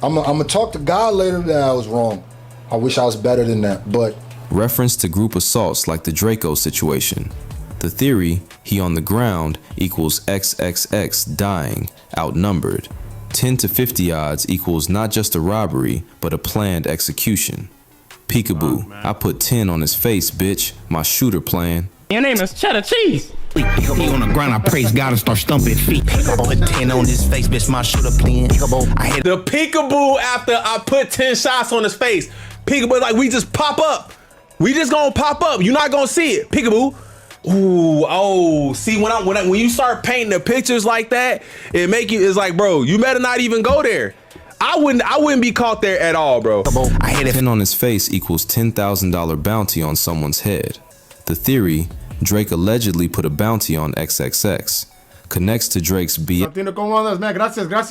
I'm gonna talk to God later that I was wrong. I wish I was better than that, but. Reference to group assaults like the Draco situation. The theory, he on the ground equals XXX dying, outnumbered. 10 to 50 odds equals not just a robbery, but a planned execution. Peekaboo, I put 10 on his face, bitch. My shooter plan. Your name is Cheddar Cheese. He on the ground, I praise God and start stumping feet. I put 10 on his face, bitch, my shooter plan. I hit the peekaboo after I put 10 shots on his face. Peekaboo, like we just pop up. We just gonna pop up. You're not gonna see it. Peekaboo. Ooh, oh, see when you start painting the pictures like that, it's like, bro, you better not even go there. I wouldn't be caught there at all, bro. I hit 10 on his face equals $10,000 bounty on someone's head. The theory, Drake allegedly put a bounty on XXX, connects to Drake's Gracias,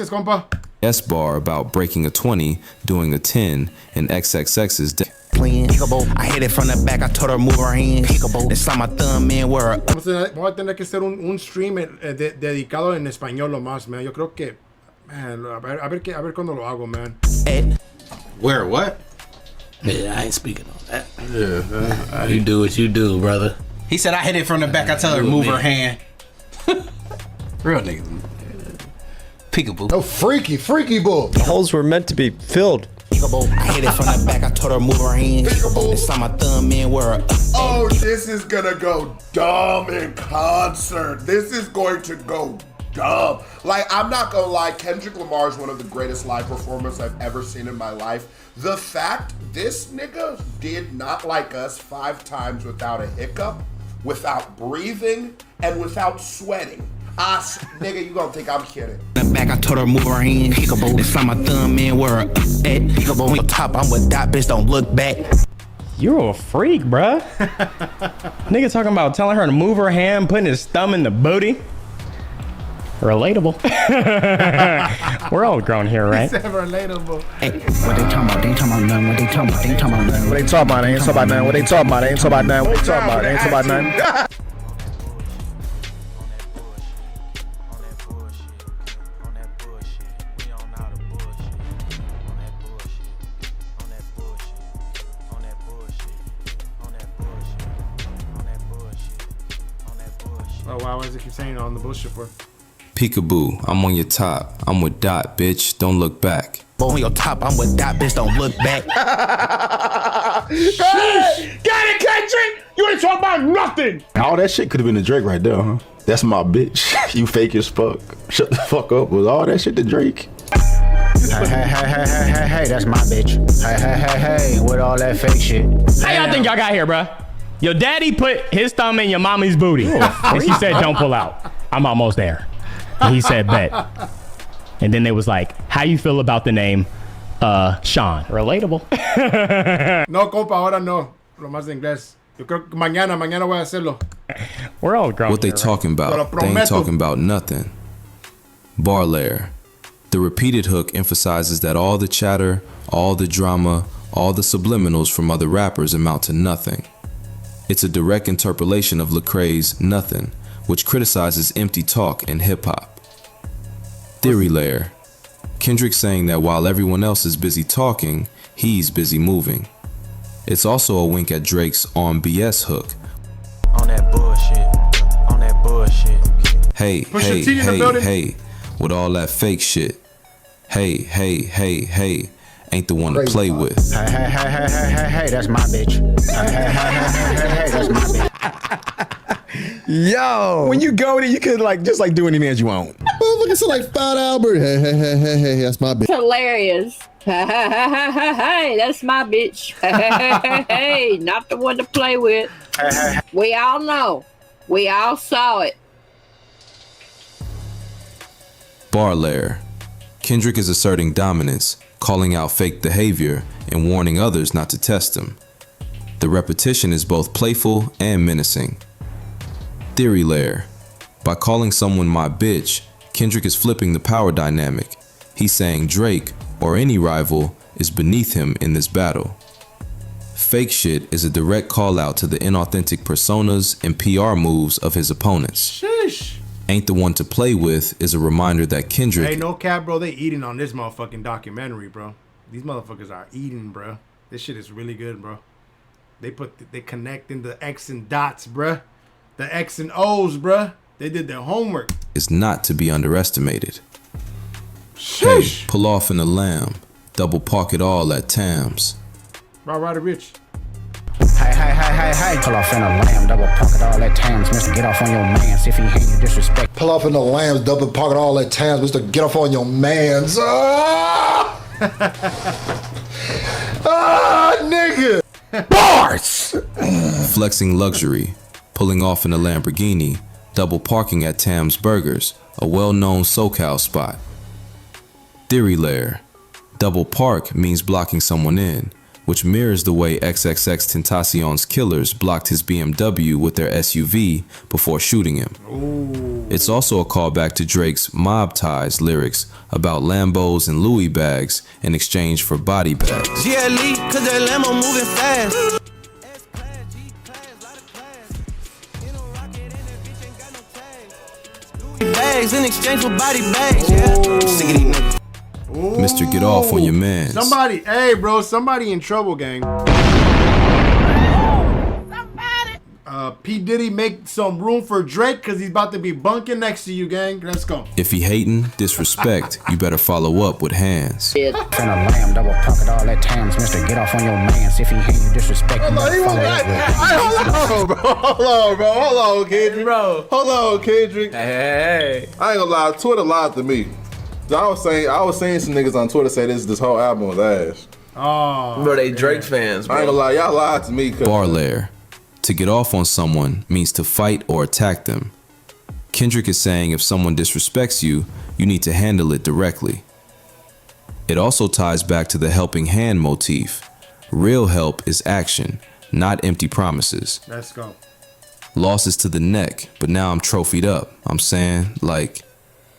compa. BS bar about breaking a 20, doing a 10, and XXX's death. I hit it from the back, I told her move her hands. It's on my thumb, man, where Vamos a tener que hacer un stream dedicado en español lo más, man. Yo creo que, man, a ver cuando lo hago, man. Where, what? Yeah, I ain't speaking on that. Yeah, you do what you do, brother. He said I hit it from the back, I tell her move her hand. Real nigga. Peekaboo. No, freaky bull. The holes were meant to be filled. I hit it from the back, I told her move her hands. It's on my thumb, man, where Oh, this is gonna go dumb in concert. This is going to go dumb. Like, I'm not gonna lie, Kendrick Lamar is one of the greatest live performers I've ever seen in my life. The fact this nigga did Not Like Us 5 times without a hiccup, without breathing, and without sweating. Nigga, you gonna think I'm kidding. The back, I told her move her hand. It's on my thumb, man, where at. On the top, I'm with that bitch, don't look back. You're a freak, bruh. Nigga talking about telling her to move her hand, putting his thumb in the booty. Relatable. We're all grown here, right? It's relatable. Hey, what they talking about? They ain't talking about nothing. What they talking about? They ain't talking about nothing. What they talking about? They ain't talking about nothing. What they talking about? They ain't talking about nothing. What they talking about? They ain't talking about nothing. Oh wow, why does it keep saying on the bullshit for? Peekaboo, I'm on your top. I'm with Dot, bitch. Don't look back. On your top, I'm with that bitch, don't look back. Got it, Kendrick! You ain't talking about nothing! All that shit could have been the Drake right there, huh? That's my bitch. You fake as fuck. Shut the fuck up. Was all that shit the Drake? Hey, that's my bitch. Hey, with all that fake shit. How y'all think y'all got here, bruh? Your daddy put his thumb in your mommy's booty. And she said, don't pull out. I'm almost there. And he said, bet. And then they was like, how you feel about the name Sean? Relatable. No, compa, ahora no. Lo más de inglés. Yo creo que mañana voy a hacerlo. We're all grown. What they talking about? They ain't talking about nothing. Bar layer. The repeated hook emphasizes that all the chatter, all the drama, all the subliminals from other rappers amount to nothing. It's a direct interpolation of Lecrae's Nothing, which criticizes empty talk in hip-hop. Theory layer. Kendrick saying that while everyone else is busy talking, he's busy moving. It's also a wink at Drake's On BS hook. On that bullshit. Hey, with all that fake shit. Hey, ain't the one to play with. Hey, that's my bitch. Hey, that's my bitch. Yo, when you go there, you could just do anything as you want. Oh, look at something like Fat Albert. Hey, that's my bitch. Hilarious. Hey, that's my bitch. Hey, not the one to play with. We all know. We all saw it. Bar layer. Kendrick is asserting dominance, calling out fake behavior, and warning others not to test him. The repetition is both playful and menacing. Theory layer. By calling someone my bitch, Kendrick is flipping the power dynamic. He's saying Drake, or any rival, is beneath him in this battle. Fake shit is a direct call out to the inauthentic personas and PR moves of his opponents. Sheesh. Ain't the One to Play With is a reminder that Kendrick... Hey, no cap, bro. They eating on this motherfucking documentary, bro. These motherfuckers are eating, bro. This shit is really good, bro. They connecting the X and dots, bruh. The X and O's, bruh. They did their homework. is not to be underestimated. Sheesh. Hey, pull off in a Lamb. Double park it all at Tams. Ryder Rich. Hey. Pull off in a Lamb, double park it all at Tams. Mister, get off on your mans if he hate you disrespect. Pull off in the Lambs, double park it all at Tams. Mister, get off on your mans. Nigga. Bars. Flexing luxury. Pulling off in a Lamborghini. Double parking at Tams Burgers, a well-known SoCal spot. Theory layer. Double park means blocking someone in, which mirrors the way XXXTentacion's killers blocked his BMW with their SUV before shooting him. Ooh. It's also a callback to Drake's Mob Ties lyrics about Lambos and Louis bags in exchange for body bags. GLE, cause that Lambo moving fast. Bags in exchange for body bags, yeah. Sick of these niggas. Mr. Get Off on your mans. Somebody, hey bro, somebody in trouble, gang. P. Diddy make some room for Drake because he's about to be bunking next to you, gang. Let's go. If he hating, disrespect, you better follow up with hands. Fin a Lamb, double park it all at Tams. Mister, get off on your mans if he hate you disrespect. You better follow up with hands. Hold on, Kendrick. Hold on, Kendrick. Hey. I ain't gonna lie, Twitter lied to me. I was saying some niggas on Twitter say this whole album was ass. Oh, bro, they Drake fans, bro. I ain't gonna lie, y'all lied to me. Bar layer. To get off on someone means to fight or attack them. Kendrick is saying if someone disrespects you, you need to handle it directly. It also ties back to the helping hand motif. Real help is action, not empty promises. Let's go. Losses to the neck, but now I'm trophied up. I'm saying, like...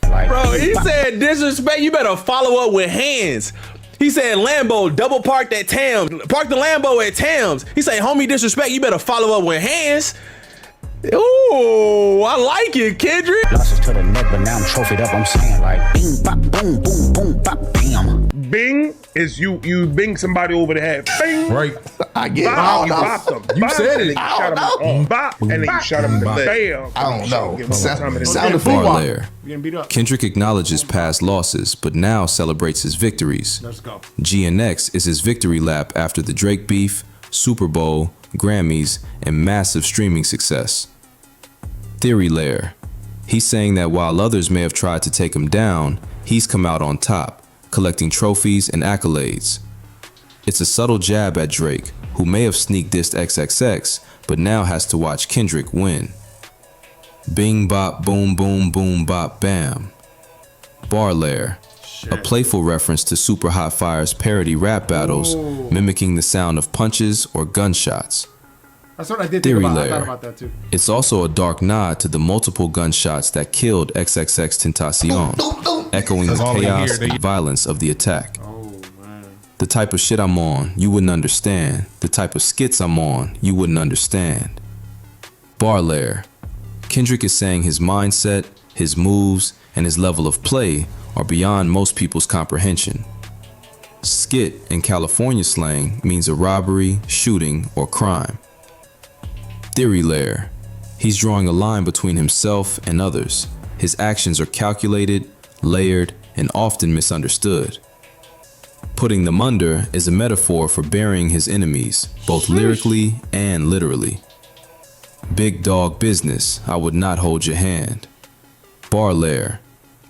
Bro, he said disrespect, you better follow up with hands. He said Lambo, double parked at Tams. Park the Lambo at Tams. He said, homie, disrespect, you better follow up with hands. Ooh, I like it, Kendrick. Losses to the neck, but now I'm trophied up. I'm saying like bing, bop, boom, boom, boom, bop, bam. Bing is you bing somebody over the head. Bing. Right. I get bop, it. you bop them. You Bop, said it. and then you shot them. Bop, and then you shot them in the bam. I don't know. Sound of bar layer. Kendrick acknowledges past losses, but now celebrates his victories. Let's go. GNX is his victory lap after the Drake beef, Super Bowl, Grammys, and massive streaming success. Theory layer. He's saying that while others may have tried to take him down, he's come out on top, collecting trophies and accolades. It's a subtle jab at Drake, who may have sneak dissed XXX, but now has to watch Kendrick win. Bing bop boom boom boom bop bam. Bar layer. A playful reference to Super Hot Fire's parody rap battles, mimicking the sound of punches or gunshots. That's what I did Theory think about. layer. I thought about that too. It's also a dark nod to the multiple gunshots that killed XXXTentacion, echoing the chaos and violence of the attack. The type of shit I'm on, you wouldn't understand. The type of skits I'm on, you wouldn't understand. Bar layer. Kendrick is saying his mindset, his moves, and his level of play are beyond most people's comprehension. Skit in California slang means a robbery, shooting, or crime. Theory layer. He's drawing a line between himself and others. His actions are calculated, layered, and often misunderstood. Putting them under is a metaphor for burying his enemies, both lyrically and literally. Big dog business, I would not hold your hand. Bar layer.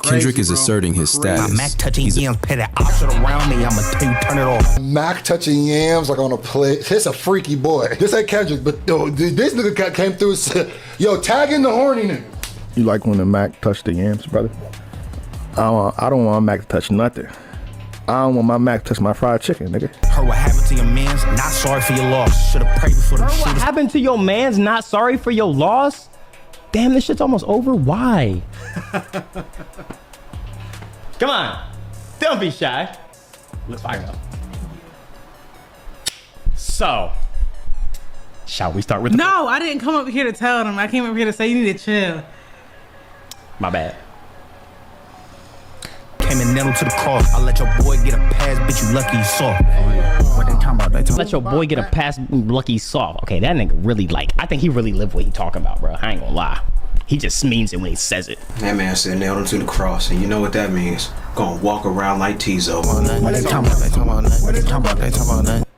Kendrick is asserting his status. Mac touching yams, pet the option around me. I'ma tell you, turn it off. Mac touching yams like on a plate. This a freaky boy. This ain't Kendrick, but yo, this nigga came through and said, yo, tag in the horny nigga. You like when the Mac touch the yams, brother? I don't want Mac to touch nothing. I don't want my Mac to touch my fried chicken, nigga. Heard what happened to your mans? Not sorry for your loss. Should've prayed before the shooters. What happened to your mans? Not sorry for your loss? Damn, this shit's almost over. Why? Come on. Don't be shy. Let's fire up. So, shall we start with the... No, I didn't come up here to tell them. I came up here to say you need to chill. My bad. Came and nailed to the cross. I let your boy get a pass, bitch. You lucky you saw. What they talking about? Let your boy get a pass, lucky soft. Okay, that nigga really I think he really lived what he talking about, bro. I ain't gonna lie. He just means it when he says it. That man said nailed him to the cross, and you know what that means. Gonna walk around like Tizo. What they talking about? They talking about that. What they talking about? They talking about that.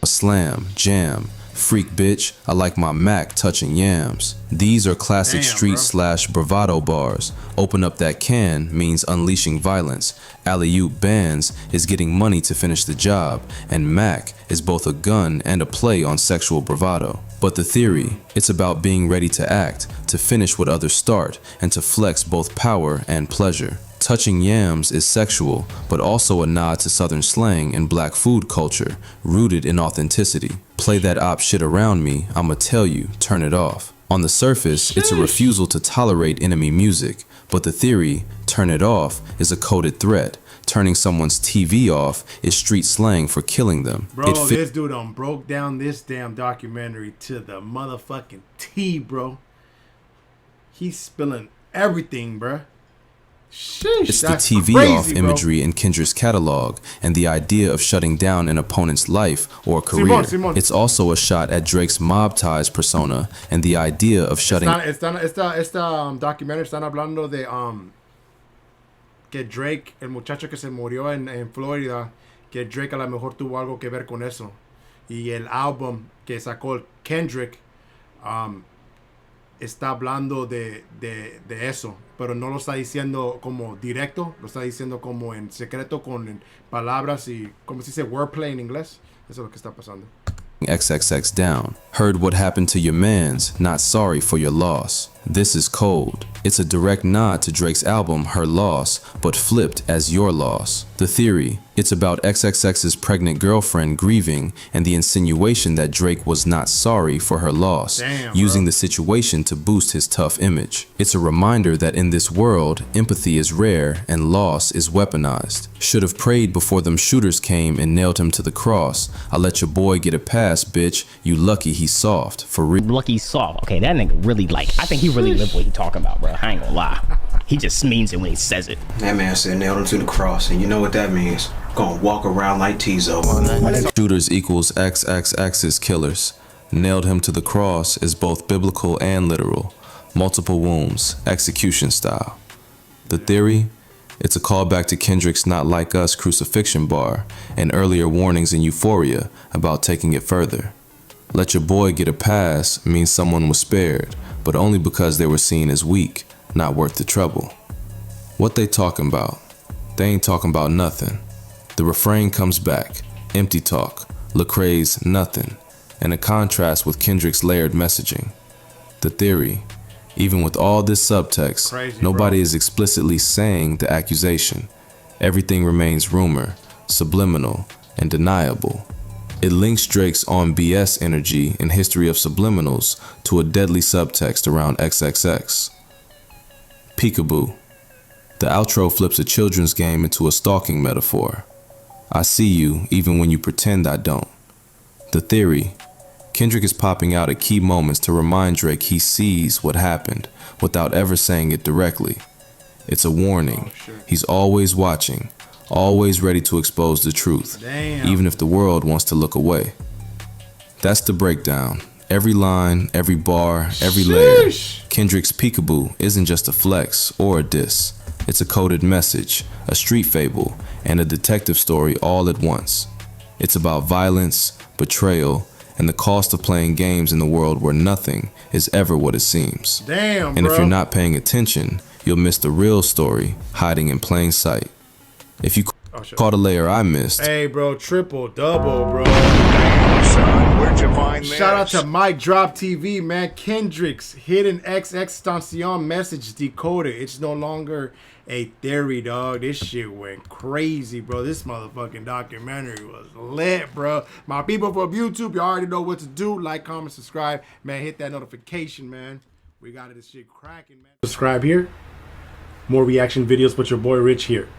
A slam, jam, freak bitch, I like my Mac touching yams. These are classic street/bravado bars. Open up that can means unleashing violence. Alley-oop bands is getting money to finish the job. And Mac is both a gun and a play on sexual bravado. But the theory, it's about being ready to act, to finish what others start, and to flex both power and pleasure. Touching yams is sexual, but also a nod to Southern slang and black food culture, rooted in authenticity. Play that op shit around me, I'ma tell you, turn it off. On the surface, it's a refusal to tolerate enemy music, but the theory, turn it off, is a coded threat. Turning someone's TV off is street slang for killing them. Bro, this dude broke down this damn documentary to the motherfucking T, bro. He's spilling everything, bro. Sheesh, it's the that's TV crazy, off imagery in Kendrick's catalog and the idea of shutting down an opponent's life or career. Simon. It's also a shot at Drake's mob ties persona and the idea of shutting... Esta documentary están hablando de que Drake, el muchacho que se murió en Florida, que Drake a lo mejor tuvo algo que ver con eso. Y el álbum que sacó Kendrick está hablando de eso, pero no lo está diciendo como directo, lo está diciendo como en secreto con palabras y, como se dice, wordplay en inglés. Eso es lo que está pasando. XXX down. Heard what happened to your mans, not sorry for your loss. This is cold. It's a direct nod to Drake's album Her Loss, but flipped as your loss. The theory, it's about XXX's pregnant girlfriend grieving and the insinuation that Drake was not sorry for her loss, using the situation to boost his tough image. It's a reminder that in this world, empathy is rare and loss is weaponized. Should have prayed before them shooters came and nailed him to the cross. I let your boy get a pass, bitch. You lucky he's soft. For real. Lucky soft. Okay, that nigga really I think he really lived what he talking about, bro. I ain't gonna lie. He just means it when he says it. That man said nailed him to the cross, and you know what that means. Gonna walk around like Tizo. Shooters equals XXX's killers. Nailed him to the cross is both biblical and literal. Multiple wounds, execution style. The theory? It's a callback to Kendrick's Not Like Us crucifixion bar and earlier warnings in Euphoria about taking it further. Let your boy get a pass means someone was spared, but only because they were seen as weak, not worth the trouble. What they talking about? They ain't talking about nothing. The refrain comes back, empty talk, Lecrae's nothing, and a contrast with Kendrick's layered messaging. The theory, even with all this subtext, nobody is explicitly saying the accusation. Everything remains rumor, subliminal, and deniable. It links Drake's on BS energy and history of subliminals to a deadly subtext around XXX. Peekaboo. The outro flips a children's game into a stalking metaphor. I see you even when you pretend I don't. The theory. Kendrick is popping out at key moments to remind Drake he sees what happened without ever saying it directly. It's a warning. He's always watching, always ready to expose the truth, even if the world wants to look away. That's the breakdown. Every line, every bar, every layer. Kendrick's peekaboo isn't just a flex or a diss. It's a coded message, a street fable, and a detective story all at once. It's about violence, betrayal, and the cost of playing games in the world where nothing is ever what it seems. Damn, and bro. If you're not paying attention, you'll miss the real story hiding in plain sight. If you caught a layer I missed. Hey, bro, triple double, bro. Son, where'd you find this? Shout out to Mike Drop TV, man. Kendrick's hidden XXXTentacion message decoded. It's no longer a theory, dog. This shit went crazy, bro. This motherfucking documentary was lit, bro. My people from YouTube, you already know what to do. Like, comment, subscribe. Man, hit that notification, man. We got this shit cracking, man. Subscribe here. More reaction videos with your boy Rich here.